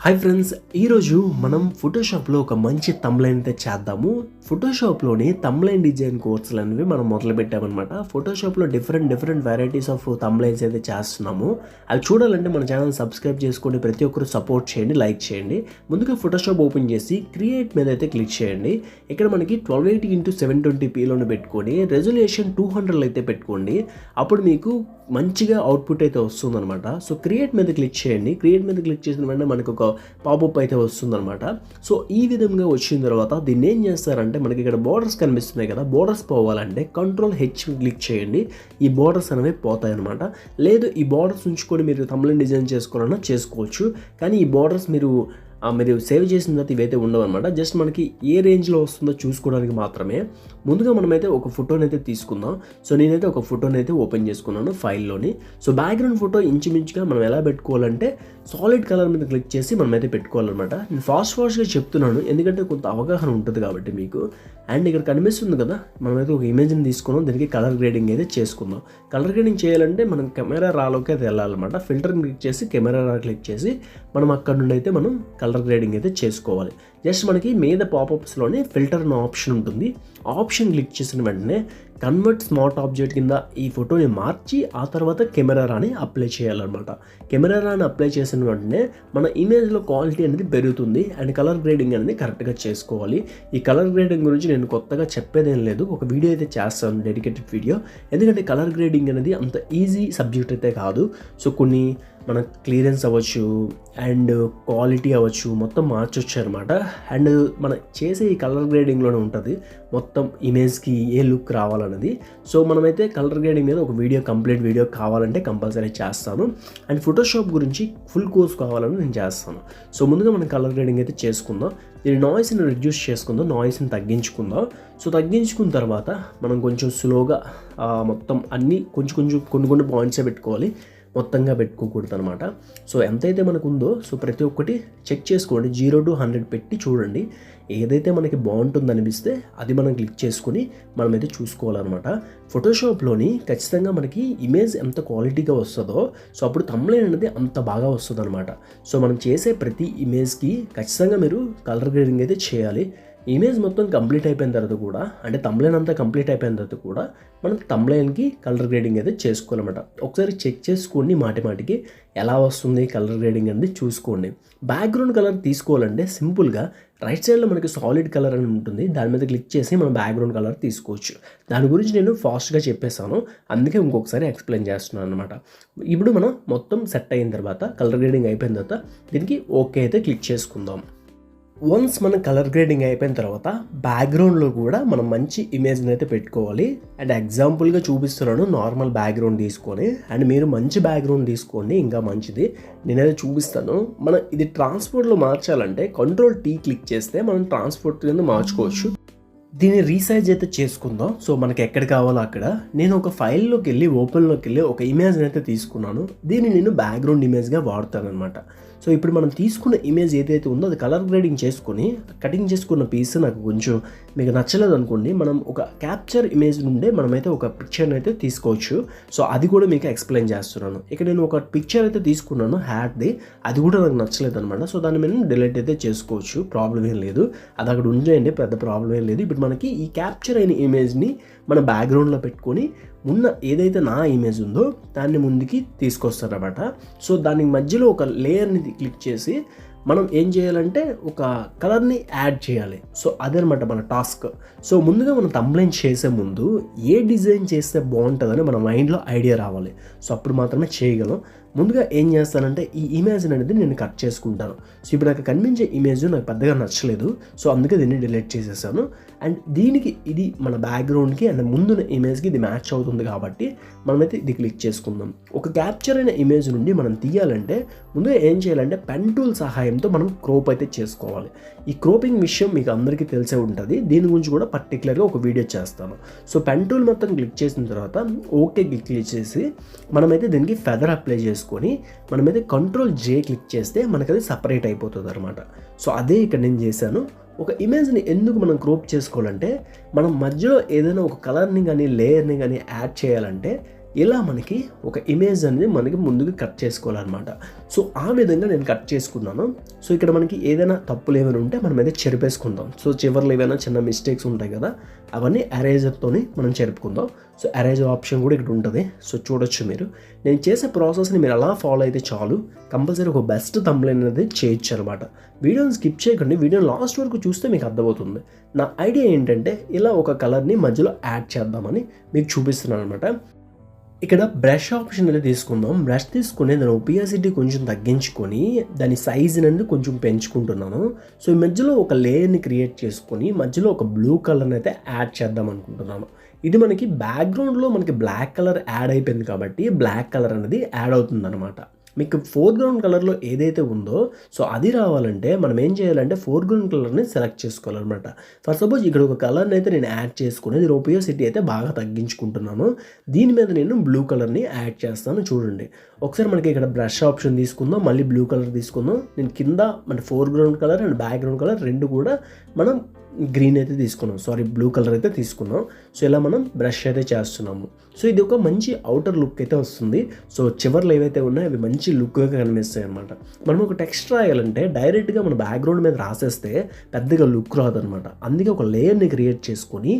Hi friends, ఈరోజు మనం ఫోటోషాప్లో ఒక మంచి థంబ్లైన్ అయితే చేద్దాము. ఫోటోషాప్లోని థంబ్లైన్ డిజైన్ కోర్సులు అనేవి మనం మొదలు పెట్టామన్నమాట. ఫోటోషాప్లో డిఫరెంట్ వెరైటీస్ ఆఫ్ థంబ్లైన్స్ అయితే చేస్తున్నాము. అవి చూడాలంటే మన ఛానల్ సబ్స్క్రైబ్ చేసుకోండి, ప్రతి ఒక్కరు సపోర్ట్ చేయండి, లైక్ చేయండి. ముందుగా ఫోటోషాప్ ఓపెన్ చేసి క్రియేట్ మీద అయితే క్లిక్ చేయండి. ఇక్కడ మనకి 1280x720pలోనే పెట్టుకొని రెజల్యూషన్ 200 అయితే పెట్టుకోండి. అప్పుడు మీకు మంచిగా అవుట్పుట్ అయితే వస్తుందన్నమాట. సో క్రియేట్ మీద క్లిక్ చేయండి. క్రియేట్ మీద క్లిక్ చేసిన వెంటనే మనకు ఒక పాపప్ అయితే వస్తుందన్నమాట. సో ఈ విధంగా వచ్చిన తర్వాత దీన్ని ఏం చేస్తారంటే మనకి ఇక్కడ బోర్డర్స్ కనిపిస్తున్నాయి కదా, బోర్డర్స్ పోవాలంటే Ctrl+H క్లిక్ చేయండి. ఈ బోర్డర్స్ అనేవి పోతాయి అనమాట. లేదు ఈ బోర్డర్స్ ఉంచుకొని మీరు థంబ్లైన్ డిజైన్ చేసుకోవాలన్నా చేసుకోవచ్చు. కానీ ఈ బోర్డర్స్ మీరు సేవ్ చేసిన తర్వాత ఇవైతే ఉండవు అనమాట. జస్ట్ మనకి ఏ రేంజ్లో వస్తుందో చూసుకోవడానికి మాత్రమే. ముందుగా మనమైతే ఒక ఫోటోని అయితే తీసుకుందాం. సో నేనైతే ఒక ఫోటోని అయితే ఓపెన్ చేసుకున్నాను ఫైల్లోని. సో బ్యాక్గ్రౌండ్ ఫోటో ఇంచుమించుగా మనం ఎలా పెట్టుకోవాలంటే సాలిడ్ కలర్ మీద క్లిక్ చేసి మనమైతే పెట్టుకోవాలన్నమాట. నేను ఫాస్ట్గా చెప్తున్నాను ఎందుకంటే కొంత అవగాహన ఉంటుంది కాబట్టి మీకు. అండ్ ఇక్కడ కనిపిస్తుంది కదా, మనమైతే ఒక ఇమేజ్ని తీసుకున్నాం, దీనికి కలర్ గ్రేడింగ్ అయితే చేసుకుందాం. కలర్ గ్రేడింగ్ చేయాలంటే మనం కెమెరా రాలోకి అయితే వెళ్ళాలన్నమాట. ఫిల్టర్ని క్లిక్ చేసి కెమెరా రా క్లిక్ చేసి మనం అక్కడ నుండి అయితే మనం కలర్ గ్రేడింగ్ అయితే చేసుకోవాలి. జస్ట్ మనకి మీద పాపప్స్లోనే ఫిల్టర్ అనే ఆప్షన్ ఉంటుంది. ఆప్షన్ క్లిక్ చేసిన వెంటనే కన్వర్ట్ స్మార్ట్ ఆబ్జెక్ట్ కింద ఈ ఫోటోని మార్చి ఆ తర్వాత కెమెరా రాని అప్లై చేయాలన్నమాట. కెమెరా రాని అప్లై చేసిన వెంటనే మన ఇమేజ్లో క్వాలిటీ అనేది పెరుగుతుంది అండ్ కలర్ గ్రేడింగ్ అనేది కరెక్ట్గా చేసుకోవాలి. ఈ కలర్ గ్రేడింగ్ గురించి నేను కొత్తగా చెప్పేదేం లేదు, ఒక వీడియో అయితే చేస్తాను, డెడికేటెడ్ వీడియో. ఎందుకంటే కలర్ గ్రేడింగ్ అనేది అంత ఈజీ సబ్జెక్ట్ అయితే కాదు. సో కొన్ని మన క్లియరెన్స్ అవ్వచ్చు అండ్ క్వాలిటీ అవ్వచ్చు మొత్తం మార్చొచ్చు అనమాట. అండ్ మనం చేసే ఈ కలర్ గ్రేడింగ్లోనే ఉంటుంది మొత్తం ఇమేజ్కి ఏ లుక్ రావాలన్నది. సో మనమైతే కలర్ గ్రేడింగ్ మీద ఒక కంప్లీట్ వీడియో కావాలంటే కంపల్సరీ చేస్తాను. అండ్ ఫోటోషాప్ గురించి ఫుల్ కోర్స్ కావాలని నేను చేస్తాను. సో ముందుగా మనం కలర్ గ్రేడింగ్ అయితే చేసుకుందాం. దీని నాయిస్ని రిడ్యూస్ చేసుకుందాం, నాయిస్ని తగ్గించుకుందాం. సో తగ్గించుకున్న తర్వాత మనం కొంచెం స్లోగా మొత్తం అన్నీ కొన్ని పాయింట్సే పెట్టుకోవాలి, మొత్తంగా పెట్టుకోకూడదు అనమాట. సో ఎంతైతే మనకు ఉందో సో ప్రతి ఒక్కటి చెక్ చేసుకోండి. 0 to 100 పెట్టి చూడండి. ఏదైతే మనకి బాగుంటుంది అనిపిస్తే అది మనం క్లిక్ చేసుకొని మనమైతే చూసుకోవాలన్నమాట. ఫోటోషాప్లోని ఖచ్చితంగా మనకి ఇమేజ్ ఎంత క్వాలిటీగా వస్తుందో సో అప్పుడు థంబ్లైన్ అనేది అంత బాగా వస్తుంది అనమాట. సో మనం చేసే ప్రతి ఇమేజ్కి ఖచ్చితంగా మీరు కలర్ గ్రేడింగ్ అయితే చేయాలి. ఇమేజ్ మొత్తం కంప్లీట్ అయిపోయిన తర్వాత కూడా, అంటే థంబ్లైన్ అంతా కంప్లీట్ అయిపోయిన తర్వాత కూడా మనం థంబ్లైన్కి కలర్ గ్రేడింగ్ అయితే చేసుకోవాలన్నమాట. ఒకసారి చెక్ చేసుకోండి మాటికి ఎలా వస్తుంది కలర్ గ్రేడింగ్ అనేది చూసుకోండి. బ్యాక్గ్రౌండ్ కలర్ తీసుకోవాలంటే సింపుల్గా రైట్ సైడ్లో మనకి సాలిడ్ కలర్ అని ఉంటుంది, దాని మీద క్లిక్ చేసి మనం బ్యాక్గ్రౌండ్ కలర్ తీసుకోవచ్చు. దాని గురించి నేను ఫాస్ట్గా చెప్పేశాను, అందుకే ఇంకొకసారి ఎక్స్ప్లెయిన్ చేస్తున్నాను అనమాట. ఇప్పుడు మనం మొత్తం సెట్ అయిన తర్వాత కలర్ గ్రేడింగ్ అయిపోయిన తర్వాత దీనికి ఓకే అయితే క్లిక్ చేసుకుందాం. వన్స్ మనం కలర్ గ్రేడింగ్ అయిపోయిన తర్వాత బ్యాక్గ్రౌండ్లో కూడా మనం మంచి ఇమేజ్ని అయితే పెట్టుకోవాలి. అండ్ ఎగ్జాంపుల్గా చూపిస్తున్నాను, నార్మల్ బ్యాక్గ్రౌండ్ తీసుకొని, అండ్ మీరు మంచి బ్యాక్గ్రౌండ్ తీసుకోండి ఇంకా మంచిది. నేనైతే చూపిస్తాను. మనం ఇది ట్రాన్స్పోర్ట్లో మార్చాలంటే Ctrl+T క్లిక్ చేస్తే మనం ట్రాన్స్పోర్ట్ కింద మార్చుకోవచ్చు. దీన్ని రీసైజ్ అయితే చేసుకుందాం. సో మనకి ఎక్కడ కావాలో అక్కడ. నేను ఒక ఫైల్లోకి వెళ్ళి ఓపెన్లోకి వెళ్ళి ఒక ఇమేజ్ని అయితే తీసుకున్నాను. దీన్ని నేను బ్యాక్గ్రౌండ్ ఇమేజ్గా వాడతాను అనమాట. సో ఇప్పుడు మనం తీసుకున్న ఇమేజ్ ఏదైతే ఉందో అది కలర్ గ్రేడింగ్ చేసుకొని కటింగ్ చేసుకున్న పీస్ నాకు కొంచెం మీకు నచ్చలేదు అనుకోండి, మనం ఒక క్యాప్చర్ ఇమేజ్ నుండే మనమైతే ఒక పిక్చర్ని అయితే తీసుకోవచ్చు. సో అది కూడా మీకు ఎక్స్ప్లెయిన్ చేస్తున్నాను. ఇక్కడ నేను ఒక పిక్చర్ అయితే తీసుకున్నాను హ్యాట్ది, అది కూడా నాకు నచ్చలేదు అనమాట. సో దాన్ని మేము డిలీట్ అయితే చేసుకోవచ్చు, ప్రాబ్లం ఏం లేదు. అది అక్కడ ఉంచేయండి, పెద్ద ప్రాబ్లం ఏం లేదు. ఇప్పుడు మనకి ఈ క్యాప్చర్ అయిన ఇమేజ్ని మన బ్యాక్గ్రౌండ్లో పెట్టుకొని ఉన్న ఏదైతే నా ఇమేజ్ ఉందో దాన్ని ముందుకి తీసుకొస్తారన్నమాట. సో దానికి మధ్యలో ఒక లేయర్ని క్లిక్ చేసి మనం ఏం చేయాలంటే ఒక కలర్ని యాడ్ చేయాలి. సో అదనమాట మన టాస్క్. సో ముందుగా మనం థంబ్లైన్ చేసే ముందు ఏ డిజైన్ చేస్తే బాగుంటుందని మన మైండ్లో ఐడియా రావాలి. సో అప్పుడు మాత్రమే చేయగలం. ముందుగా ఏం చేస్తానంటే ఈ ఇమేజ్ అనేది నేను కట్ చేసుకుంటాను. సో ఇప్పుడు నాకు కనిపించే ఇమేజ్ నాకు పెద్దగా నచ్చలేదు, సో అందుకే దీన్ని డిలీట్ చేసేసాను. అండ్ దీనికి ఇది మన బ్యాక్గ్రౌండ్కి అండ్ ముందున్న ఇమేజ్కి ఇది మ్యాచ్ అవుతుంది కాబట్టి మనమైతే ఇది క్లిక్ చేసుకుందాం. ఒక క్యాప్చర్ అయిన ఇమేజ్ నుండి మనం తీయాలంటే ముందుగా ఏం చేయాలంటే పెన్ టూల్ సహాయంతో మనం క్రోప్ అయితే చేసుకోవాలి. ఈ క్రోపింగ్ విషయం మీకు అందరికీ తెలిసే ఉంటుంది, దీని గురించి కూడా పర్టికులర్గా ఒక వీడియో చేస్తాను. సో పెన్ టూల్ మొత్తం క్లిక్ చేసిన తర్వాత ఓకే క్లిక్ చేసి మనమైతే దీనికి ఫెదర్ అప్లై చేసుకొని మనమైతే Ctrl+J క్లిక్ చేస్తే మనకు అది సపరేట్ అయిపోతుంది అనమాట. సో అదే ఇక్కడ నేను చేశాను. ఒక ఇమేజ్ని ఎందుకు మనం క్రోప్ చేసుకోవాలంటే మనం మధ్యలో ఏదైనా ఒక కలర్ని కానీ లేయర్ని కానీ యాడ్ చేయాలంటే ఇలా మనకి ఒక ఇమేజ్ అనేది మనకి ముందుకు కట్ చేసుకోవాలన్నమాట. సో ఆ విధంగా నేను కట్ చేసుకున్నాను. సో ఇక్కడ మనకి ఏదైనా తప్పులు ఏమైనా ఉంటే మనం అయితే చెరిపేసుకుందాం. సో చివర్లో ఏమైనా చిన్న మిస్టేక్స్ ఉంటాయి కదా, అవన్నీ ఎరేజర్తోని మనం చెరుపుకుందాం. సో ఎరేజర్ ఆప్షన్ కూడా ఇక్కడ ఉంటుంది. సో చూడొచ్చు మీరు. నేను చేసే ప్రాసెస్ని మీరు అలా ఫాలో అయితే చాలు, కంపల్సరీ ఒక బెస్ట్ థంబ్నెయిల్ అనేది చేయొచ్చు అనమాట. వీడియోని స్కిప్ చేయకండి, వీడియో లాస్ట్ వరకు చూస్తే మీకు అర్థమవుతుంది. నా ఐడియా ఏంటంటే ఇలా ఒక కలర్ని మధ్యలో యాడ్ చేద్దామని మీకు చూపిస్తున్నాను అనమాట. ఇక్కడ బ్రష్ ఆప్షన్ అనేది తీసుకుందాం. బ్రష్ తీసుకుని దాని ఒపియాసిటీ కొంచెం తగ్గించుకొని దాని సైజ్ అనేది కొంచెం పెంచుకుంటున్నాను. సో ఈ మధ్యలో ఒక లేయర్ని క్రియేట్ చేసుకొని మధ్యలో ఒక బ్లూ కలర్ని అయితే యాడ్ చేద్దాం అనుకుంటున్నాను. ఇది మనకి బ్యాక్గ్రౌండ్లో మనకి బ్లాక్ కలర్ యాడ్ అయిపోయింది కాబట్టి బ్లాక్ కలర్ అనేది యాడ్ అవుతుంది అనమాట. మీకు ఫోర్గ్రౌండ్ కలర్లో ఏదైతే ఉందో సో అది రావాలంటే మనం ఏం చేయాలంటే ఫోర్గ్రౌండ్ కలర్ని సెలెక్ట్ చేసుకోవాలన్నమాట. ఫర్ సపోజ్ ఇక్కడ ఒక కలర్ని అయితే నేను యాడ్ చేసుకుని దీని ఒపియాసిటీ అయితే బాగా తగ్గించుకుంటున్నాను. దీని మీద నేను బ్లూ కలర్ని యాడ్ చేస్తాను. చూడండి ఒకసారి మనకి ఇక్కడ బ్రష్ ఆప్షన్ తీసుకుందాం, మళ్ళీ బ్లూ కలర్ తీసుకుందాం. నేను కింద మన foreground colour and background colour రెండు కూడా మనం గ్రీన్ అయితే తీసుకున్నాం, బ్లూ కలర్ అయితే తీసుకున్నాం. సో ఇలా మనం బ్రష్ అయితే చేస్తున్నాము. సో ఇది ఒక మంచి అవుటర్ లుక్ అయితే వస్తుంది. సో చివర్లు ఏవైతే ఉన్నాయో అవి మంచి లుక్గా కనిపిస్తాయి అనమాట. మనం ఒక టెక్స్ట్ రాయాలంటే డైరెక్ట్గా మన బ్యాక్గ్రౌండ్ మీద రాసేస్తే పెద్దగా లుక్ రాదనమాట. అందుకే ఒక లేయర్ని క్రియేట్ చేసుకొని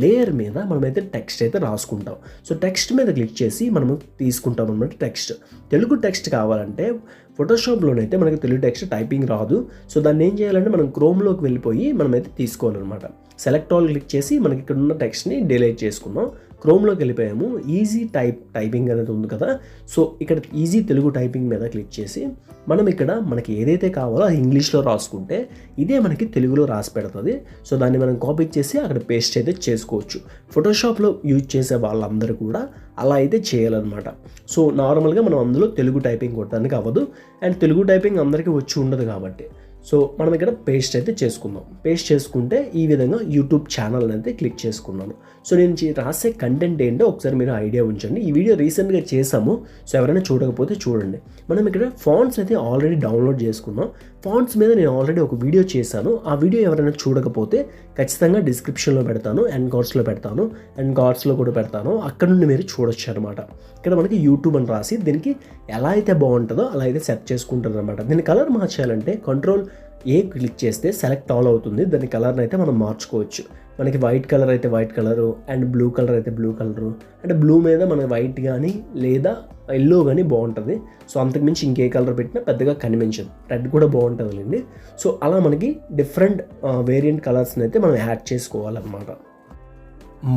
లేయర్ మీద మనమైతే టెక్స్ట్ అయితే రాసుకుంటాం. సో టెక్స్ట్ మీద క్లిక్ చేసి మనము తీసుకుంటాం అనమాట. టెక్స్ట్ తెలుగు టెక్స్ట్ కావాలంటే ఫోటోషాప్లోనైతే మనకి తెలుగు టెక్స్ట్ టైపింగ్ రాదు. సో దాన్ని ఏం చేయాలంటే మనం క్రోమ్లోకి వెళ్ళిపోయి మనమైతే తీసుకోవాలన్నమాట. సెలెక్ట్ ఆల్ క్లిక్ చేసి మనకి ఇక్కడ ఉన్న టెక్స్ట్ని డిలీట్ చేసుకుందాం. క్రోమ్లోకి వెళ్ళిపోయాము. ఈజీ టైపింగ్ అనేది ఉంది కదా, సో ఇక్కడ ఈజీ తెలుగు టైపింగ్ మీద క్లిక్ చేసి మనం ఇక్కడ మనకి ఏదైతే కావాలో అది ఇంగ్లీష్లో రాసుకుంటే ఇదే మనకి తెలుగులో రాసి పెడుతుంది. సో దాన్ని మనం కాపీ చేసి అక్కడ పేస్ట్ అయితే చేసుకోవచ్చు. ఫోటోషాప్లో యూజ్ చేసే వాళ్ళందరూ కూడా అలా అయితే చేయాలన్నమాట. సో నార్మల్గా మనం అందులో తెలుగు టైపింగ్ కొట్టడానికి అవ్వదు, అండ్ తెలుగు టైపింగ్ అందరికీ వచ్చి ఉండదు కాబట్టి సో మనం ఇక్కడ పేస్ట్ అయితే చేసుకుందాం. పేస్ట్ చేసుకుంటే ఈ విధంగా యూట్యూబ్ ఛానల్ అయితే క్లిక్ చేసుకున్నాను. సో నేను రాసే కంటెంట్ ఏంటో ఒకసారి మీరు ఐడియా ఉంచండి. ఈ వీడియో రీసెంట్గా చేసాము, సో ఎవరైనా చూడకపోతే చూడండి. మనం ఇక్కడ ఫాంట్స్ అయితే ఆల్రెడీ డౌన్లోడ్ చేసుకున్నాం. ఫాంట్స్ మీద నేను ఆల్రెడీ ఒక వీడియో చేశాను. ఆ వీడియో ఎవరైనా చూడకపోతే ఖచ్చితంగా డిస్క్రిప్షన్లో పెడతాను, అండ్ కార్డ్స్లో పెడతాను, అండ్ కార్డ్స్లో కూడా పెడతాను. అక్కడ నుండి మీరు చూడొచ్చు అనమాట. ఇక్కడ మనకి యూట్యూబ్ అని రాసి దీనికి ఎలా అయితే బాగుంటుందో అలా అయితే సెట్ చేసుకుంటుంది అనమాట. దీని కలర్ మార్చాలంటే Ctrl+A క్లిక్ చేస్తే సెలెక్ట్ ఆల్ అవుతుంది. దాని కలర్ని అయితే మనం మార్చుకోవచ్చు. మనకి వైట్ కలర్ అయితే white colour, and blue colour అయితే బ్లూ కలరు, అంటే బ్లూ మీద మనకి వైట్ కానీ లేదా ఎల్లో కానీ బాగుంటుంది. సో అంతకుమించి ఇంకే కలర్ పెట్టినా పెద్దగా కనిపించదు. రెడ్ కూడా బాగుంటుందిలేండి. సో అలా మనకి డిఫరెంట్ వేరియంట్ కలర్స్ని అయితే మనం యాడ్ చేసుకోవాలన్నమాట.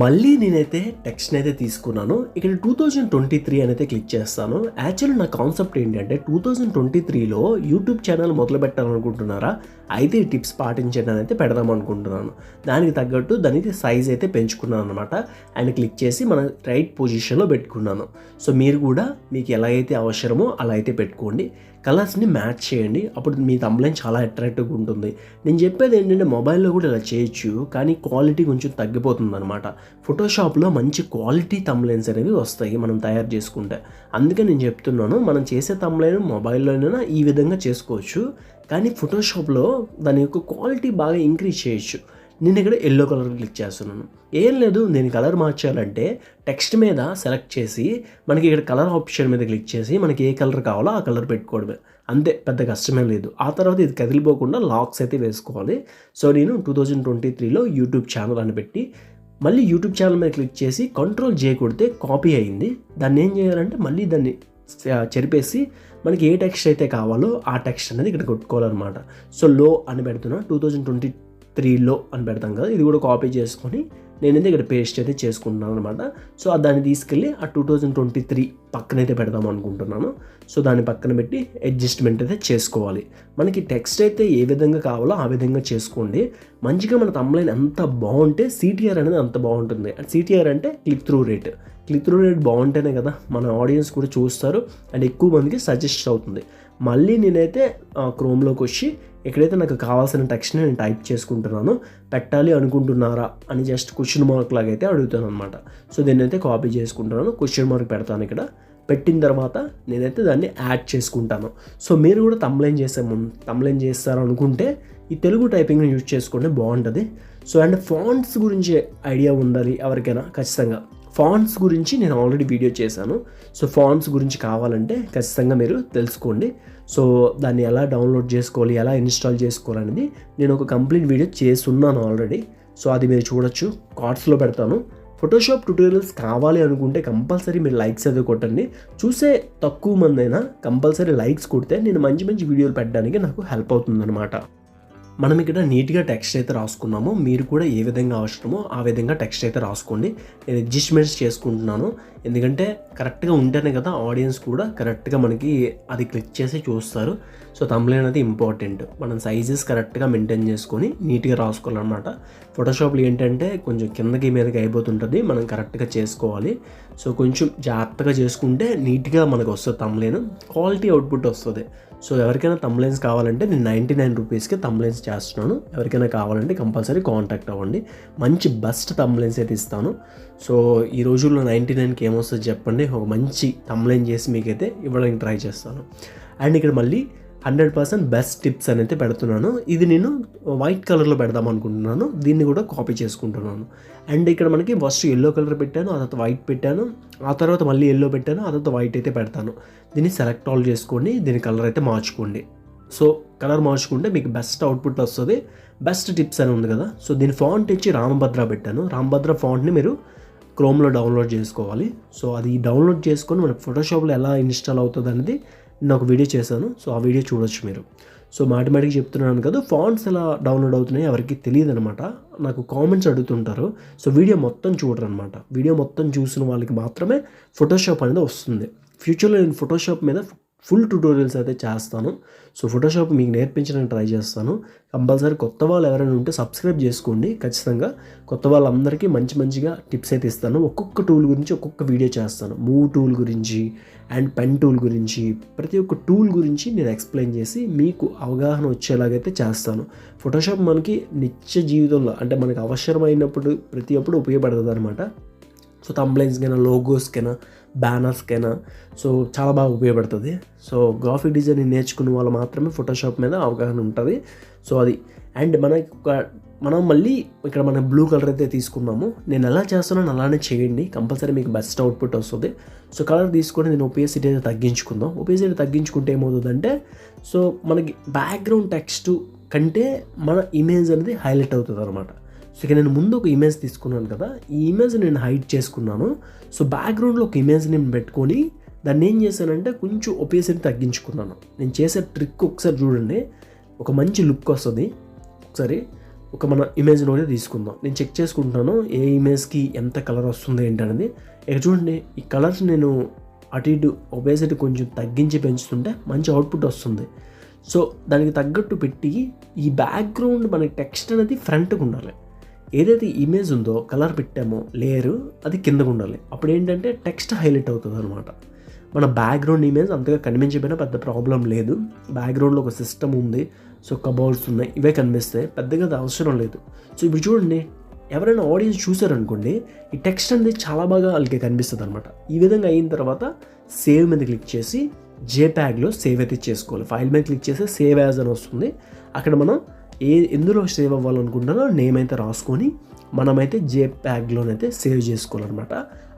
మళ్ళీ నేనైతే టెక్స్ట్ని అయితే తీసుకున్నాను. ఇక్కడ 2023 అయితే క్లిక్ చేస్తాను. యాక్చువల్లీ నా కాన్సెప్ట్ ఏంటంటే 2023లో యూట్యూబ్ ఛానల్ మొదలు పెట్టాలనుకుంటున్నారా, అయితే ఈ టిప్స్ పాటించడం అయితే పెడదాం అనుకుంటున్నాను. దానికి తగ్గట్టు దానికి సైజ్ అయితే పెంచుకున్నాను అనమాట. అండ్ క్లిక్ చేసి మన రైట్ పొజిషన్లో పెట్టుకున్నాను. సో మీరు కూడా మీకు ఎలా అయితే అవసరమో అలా అయితే పెట్టుకోండి. కలర్స్ని మ్యాచ్ చేయండి, అప్పుడు మీ థంబ్నెయిల్ చాలా అట్రాక్టివ్గా ఉంటుంది. నేను చెప్పేది ఏంటంటే మొబైల్లో కూడా ఇలా చేయొచ్చు, కానీ క్వాలిటీ కొంచెం తగ్గిపోతుంది అనమాట. ఫోటోషాప్లో మంచి క్వాలిటీ థంబ్నెయిల్స్ అనేవి వస్తాయి మనం తయారు చేసుకుంటే. అందుకే నేను చెప్తున్నాను, మనం చేసే థంబ్నెయిల్ మొబైల్లోనైనా ఈ విధంగా చేసుకోవచ్చు, కానీ ఫోటోషాప్లో దాని యొక్క క్వాలిటీ బాగా ఇంక్రీజ్ చేయొచ్చు. నేను ఇక్కడ ఎల్లో కలర్ క్లిక్ చేస్తున్నాను. ఏం లేదు, నేను కలర్ మార్చాలంటే టెక్స్ట్ మీద సెలెక్ట్ చేసి మనకి ఇక్కడ కలర్ ఆప్షన్ మీద క్లిక్ చేసి మనకి ఏ కలర్ కావాలో ఆ కలర్ పెట్టుకోవడమే, అంతే, పెద్ద కష్టమే లేదు. ఆ తర్వాత ఇది కదిలిపోకుండా లాక్స్ అయితే వేసుకోవాలి. సో నేను 2023లో యూట్యూబ్ ఛానల్ అని పెట్టి మళ్ళీ యూట్యూబ్ ఛానల్ మీద క్లిక్ చేసి Ctrl+J కొడితే కాపీ అయింది. దాన్ని ఏం చేయాలంటే మళ్ళీ దాన్ని చెరిపేసి మనకి ఏ టెక్స్ట్ అయితే కావాలో ఆ టెక్స్ట్ అనేది ఇక్కడ కొట్టుకోవాలన్నమాట. సో లో అని పెడుతున్నా, 2023లో అని పెడతాం కదా, ఇది కూడా కాపీ చేసుకొని నేనైతే ఇక్కడ పేస్ట్ అయితే చేసుకుంటున్నాను అనమాట. సో దాన్ని తీసుకెళ్ళి ఆ 2023 పక్కనైతే పెడదాం అనుకుంటున్నాను. సో దాన్ని పక్కన పెట్టి అడ్జస్ట్మెంట్ అయితే చేసుకోవాలి. మనకి టెక్స్ట్ అయితే ఏ విధంగా కావాలో ఆ విధంగా చేసుకోండి. మంచిగా మన థంబ్నెయిల్ ఎంత బాగుంటే CTR అనేది అంత బాగుంటుంది. CTR అంటే click through rate. Click through rate బాగుంటేనే కదా మన ఆడియన్స్ కూడా చూస్తారు అండ్ ఎక్కువ మందికి సజెస్ట్ అవుతుంది. మళ్ళీ నేనైతే క్రోమ్లోకి వచ్చి ఎక్కడైతే నాకు కావాల్సిన టెక్స్ట్ని నేను టైప్ చేసుకుంటున్నాను. పెట్టాలి అనుకుంటున్నారా అని జస్ట్ క్వశ్చన్ మార్క్ లాగా అయితే అడుగుతాను అనమాట. సో దీన్ని అయితే కాపీ చేసుకుంటున్నాను, క్వశ్చన్ మార్క్ పెడతాను. ఇక్కడ పెట్టిన తర్వాత నేనైతే దాన్ని యాడ్ చేసుకుంటాను. సో మీరు కూడా థంబ్నెయిల్ చేస్తారు అనుకుంటే ఈ తెలుగు టైపింగ్ని యూజ్ చేసుకుంటే బాగుంటుంది. సో అండ్ ఫాంట్స్ గురించి ఐడియా ఉండాలి ఎవరికైనా. ఖచ్చితంగా ఫాంట్స్ గురించి నేను ఆల్రెడీ వీడియో చేశాను. సో ఫాంట్స్ గురించి కావాలంటే ఖచ్చితంగా మీరు తెలుసుకోండి. సో దాన్ని ఎలా డౌన్లోడ్ చేసుకోవాలి, ఎలా ఇన్స్టాల్ చేసుకోవాలనేది నేను ఒక కంప్లీట్ వీడియో చేస్తున్నాను ఆల్రెడీ. సో అది మీరు చూడొచ్చు, కార్డ్స్లో పెడతాను. ఫోటోషాప్ ట్యూటోరియల్స్ కావాలి అనుకుంటే కంపల్సరీ మీరు లైక్స్ అయితే కొట్టండి. చూసే తక్కువ మంది అయినా కంపల్సరీ లైక్స్ కొడితే నేను మంచి మంచి వీడియోలు పెట్టడానికి నాకు హెల్ప్ అవుతుందన్నమాట. మనం ఇక్కడ నీట్గా టెక్స్ట్ అయితే రాసుకున్నాము. మీరు కూడా ఏ విధంగా అవసరమో ఆ విధంగా టెక్స్ట్ అయితే రాసుకోండి. నేను అడ్జస్ట్మెంట్స్ చేసుకుంటున్నాను, ఎందుకంటే కరెక్ట్గా ఉంటేనే కదా ఆడియన్స్ కూడా కరెక్ట్గా మనకి అది క్లిక్ చేసి చూస్తారు. సో థంబ్నెయిల్ అనేది ఇంపార్టెంట్. మనం సైజెస్ కరెక్ట్గా మెయింటైన్ చేసుకొని నీట్గా రాసుకోవాలన్నమాట. ఫోటోషాప్లో ఏంటంటే కొంచెం కిందకి మీదకి అయిపోతుంటుంది, మనం కరెక్ట్గా చేసుకోవాలి. సో కొంచెం జాగ్రత్తగా చేసుకుంటే నీట్గా మనకు వస్తుంది థంబ్నెయిల్, క్వాలిటీ అవుట్పుట్ వస్తుంది. సో ఎవరికైనా థంబ్నెయిల్స్ కావాలంటే నేను 99 రూపీస్కి థంబ్నెయిల్స్ చేస్తున్నాను. ఎవరికైనా కావాలంటే కంపల్సరీ కాంటాక్ట్ అవ్వండి. మంచి బెస్ట్ థంబ్నెయిల్స్ అయితే ఇస్తాను. సో ఈ రోజుల్లో 99కి ఏమొస్తుంది చెప్పండి, ఒక మంచి థంబ్నెయిల్ చేసి మీకైతే ఇవ్వడానికి ట్రై చేస్తాను. అండ్ ఇక్కడ మళ్ళీ 100% బెస్ట్ టిప్స్ అని అయితే పెడుతున్నాను. ఇది నేను వైట్ కలర్లో పెడదాం అనుకుంటున్నాను, దీన్ని కూడా కాపీ చేసుకుంటున్నాను. అండ్ ఇక్కడ మనకి ఫస్ట్ ఎల్లో కలర్ పెట్టాను, ఆ తర్వాత వైట్ పెట్టాను, ఆ తర్వాత మళ్ళీ ఎల్లో పెట్టాను, ఆ తర్వాత వైట్ అయితే పెడతాను. దీన్ని సెలెక్ట్ ఆల్ చేసుకోండి, దీని కలర్ అయితే మార్చుకోండి. సో కలర్ మార్చుకుంటే మీకు బెస్ట్ అవుట్పుట్ వస్తుంది. బెస్ట్ టిప్స్ అని ఉంది కదా. సో దీని ఫాంట్ ఇచ్చి రామభద్ర పెట్టాను. రామభద్ర ఫాంట్ని మీరు క్రోమ్లో డౌన్లోడ్ చేసుకోవాలి. సో అది డౌన్లోడ్ చేసుకొని మనకు ఫోటోషాప్లో ఎలా ఇన్స్టాల్ అవుతుంది అనేది నేను ఒక వీడియో చేశాను. సో ఆ వీడియో చూడొచ్చు మీరు. సో మాటిమాటికి చెప్తున్నాను కదా, ఫాంట్స్ ఎలా డౌన్లోడ్ అవుతున్నాయి ఎవరికి తెలియదు అనమాట. నాకు కామెంట్స్ అడుగుతుంటారు. సో వీడియో మొత్తం చూడరు అనమాట. వీడియో మొత్తం చూసిన వాళ్ళకి మాత్రమే ఫోటోషాప్ అనేది వస్తుంది. ఫ్యూచర్లో నేను ఫోటోషాప్ మీద ఫుల్ ట్యూటోరియల్స్ అయితే చేస్తాను. సో ఫోటోషాప్ మీకు నేర్పించడానికి ట్రై చేస్తాను. కంపల్సరీ కొత్త వాళ్ళు ఎవరైనా ఉంటే సబ్స్క్రైబ్ చేసుకోండి. ఖచ్చితంగా కొత్త వాళ్ళందరికీ మంచిగా టిప్స్ అయితే ఇస్తాను. ఒక్కొక్క టూల్ గురించి ఒక్కొక్క వీడియో చేస్తాను. మూవ్ టూల్ గురించి అండ్ పెన్ టూల్ గురించి, ప్రతి ఒక్క టూల్ గురించి నేను ఎక్స్ప్లెయిన్ చేసి మీకు అవగాహన వచ్చేలాగైతే చేస్తాను. ఫోటోషాప్ మనకి నిత్య జీవితంలో అంటే మనకు అవసరమైనప్పుడు ప్రతి ఒప్పుడు ఉపయోగపడుతుంది అనమాట. సో థంబ్నెయిల్స్కైనా, లోగోస్కైనా, బ్యానర్స్కైనా సో చాలా బాగా ఉపయోగపడుతుంది. సో గ్రాఫిక్ డిజైనింగ్ నేర్చుకున్న వాళ్ళు మాత్రమే ఫోటోషాప్ మీద అవగాహన ఉంటుంది. సో అది అండ్ మనం మళ్ళీ ఇక్కడ మనం బ్లూ కలర్ అయితే తీసుకున్నాము. నేను ఎలా చేస్తున్నాను అలానే చేయండి, కంపల్సరీ మీకు బెస్ట్ అవుట్పుట్ వస్తుంది. సో కలర్ తీసుకొని నేను ఒపేసిటీ అయితే తగ్గించుకుందాం. ఒపేసిటీ తగ్గించుకుంటే ఏమవుతుందంటే సో మనకి బ్యాక్గ్రౌండ్ టెక్స్ట్ కంటే మన ఇమేజ్ అనేది హైలైట్ అవుతుంది అనమాట. సో ఇక నేను ముందు ఒక ఇమేజ్ తీసుకున్నాను కదా, ఈ ఇమేజ్ నేను హైడ్ చేసుకున్నాను. సో బ్యాక్గ్రౌండ్లో ఒక ఇమేజ్ నేను పెట్టుకొని దాన్ని ఏం చేశానంటే కొంచెం ఒపేసిటీ తగ్గించుకున్నాను. నేను చేసే ట్రిక్ ఒకసారి చూడండి, ఒక మంచి లుక్ వస్తుంది. ఒకసారి ఒక మన ఇమేజ్లోనే తీసుకుందాం. నేను చెక్ చేసుకుంటున్నాను ఏ ఇమేజ్కి ఎంత కలర్ వస్తుంది ఏంటనేది. ఇక చూడండి, ఈ కలర్స్ నేను అటు ఇటు ఒపేసిటీ కొంచెం తగ్గించి పెంచుతుంటే మంచి అవుట్పుట్ వస్తుంది. సో దానికి తగ్గట్టు పెట్టి ఈ బ్యాక్గ్రౌండ్ మనకి టెక్స్ట్ అనేది ఫ్రంట్కి ఉండాలి. ఏదైతే ఇమేజ్ ఉందో కలర్ పెట్టామో లేయరు అది కిందకు ఉండాలి. అప్పుడు ఏంటంటే టెక్స్ట్ హైలైట్ అవుతుంది అనమాట. మన బ్యాక్గ్రౌండ్ ఇమేజ్ అంతగా కనిపించకపోయినా పెద్ద ప్రాబ్లం లేదు. బ్యాక్గ్రౌండ్లో ఒక సిస్టమ్ ఉంది, సో కబోర్డ్స్ ఉన్నాయి, ఇవే కనిపిస్తాయి, పెద్దగా అది అవసరం లేదు. సో ఇప్పుడు చూడండి, ఎవరైనా ఆడియన్స్ చూసారనుకోండి, ఈ టెక్స్ట్ అనేది చాలా బాగా వాళ్ళకి కనిపిస్తుంది అనమాట. ఈ విధంగా అయిన తర్వాత సేవ్ మీద క్లిక్ చేసి జేప్యాగ్లో సేవ్ అయితే చేసుకోవాలి. ఫైల్ మీద క్లిక్ చేసి సేవ్ యాజ్ అని వస్తుంది. అక్కడ మనం ఎందులో సేవ్ అవ్వాలనుకుంటున్నారో నేమ్ అయితే రాసుకొని మనమైతే జేప్యాగ్లోనైతే సేవ్ చేసుకోవాలన్నమాట.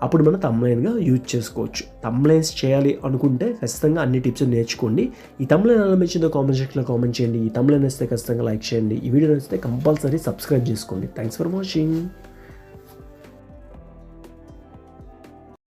అప్పుడు మనం థంబ్నెయిల్గా యూజ్ చేసుకోవచ్చు. థంబ్నెయిల్స్ చేయాలి అనుకుంటే ఖచ్చితంగా అన్ని టిప్స్ నేర్చుకోండి. ఈ థంబ్నెయిల్ ఎలా నచ్చిందో కామెంట్ సెక్షన్లో కామెంట్ చేయండి. ఈ థంబ్నెయిల్ నచ్చితే ఖచ్చితంగా లైక్ చేయండి. ఈ వీడియో నచ్చితే కంపల్సరీ సబ్స్క్రైబ్ చేసుకోండి. Thanks for watching.